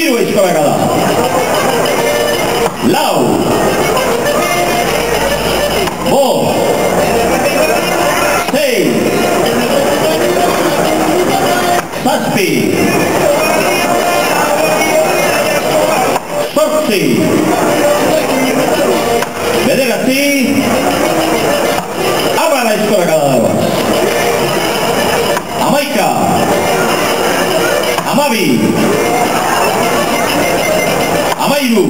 Hiru eskoraka da. Lau. Bost. Sei. Zazpi. Zortzi. Bederatzi. Hamara eskoraka da dagoa. Hamaika. Hamabi. Hamairu.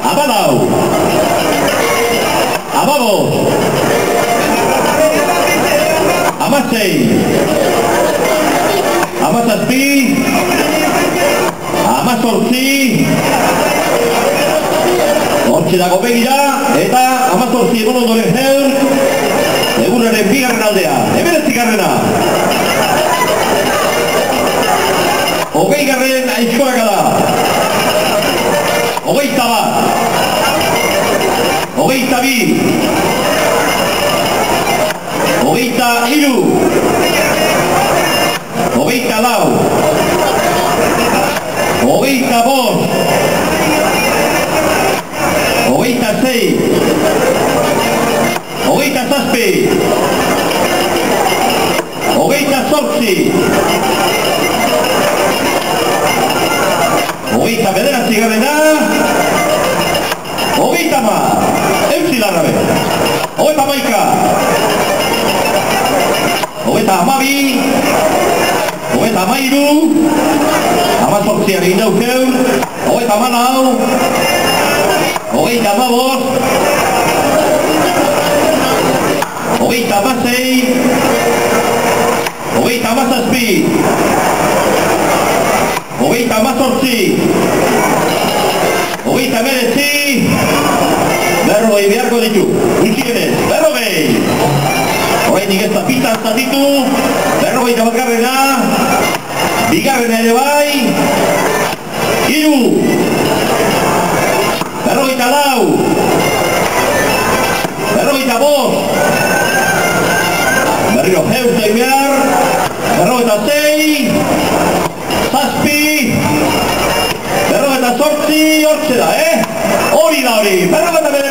Hamalau. Hamabost. Hamasei. Hamazazpi. Hamazortzi. Hortxe dago begira, eta hamazortzi egon ondoren zer, egurraren bigarren aldea, hemeretzigarrena. Hogeigarren aizkoraka da. Hogeita bat. Hogeita bi. Hogeita hiru. Hogeita lau. Hogeita bost. Hogeita sei. Hogeita zazpi. Hogeita zortzi. Hogeita bederatzigarrena. Hogeita hamar. Eutsi larrabe. Hogeita hamaika. Hogeita hamabi. Hogeita hamairu. Hamazortzian egin daukeur. Hogeita hamalau. Hogeita hamabost. Hogeita hamasei. Hogeita hamazazpi. Hogeita hamazortzi. Hogeita hemeretzi. Berrogei beharko ditu. Gutxienez, berrogei. Horreinik ez da pitan zatitu. Berrogeita batgarrena. Bigarrena ere bai. Hiru. Berrogeita lau. Berrogeita bost. Berriro jeuzei behar. Berrogeita sei. Zazpi. Berrogeita zortzi. Hortze da, Hori da hori. Berrogeita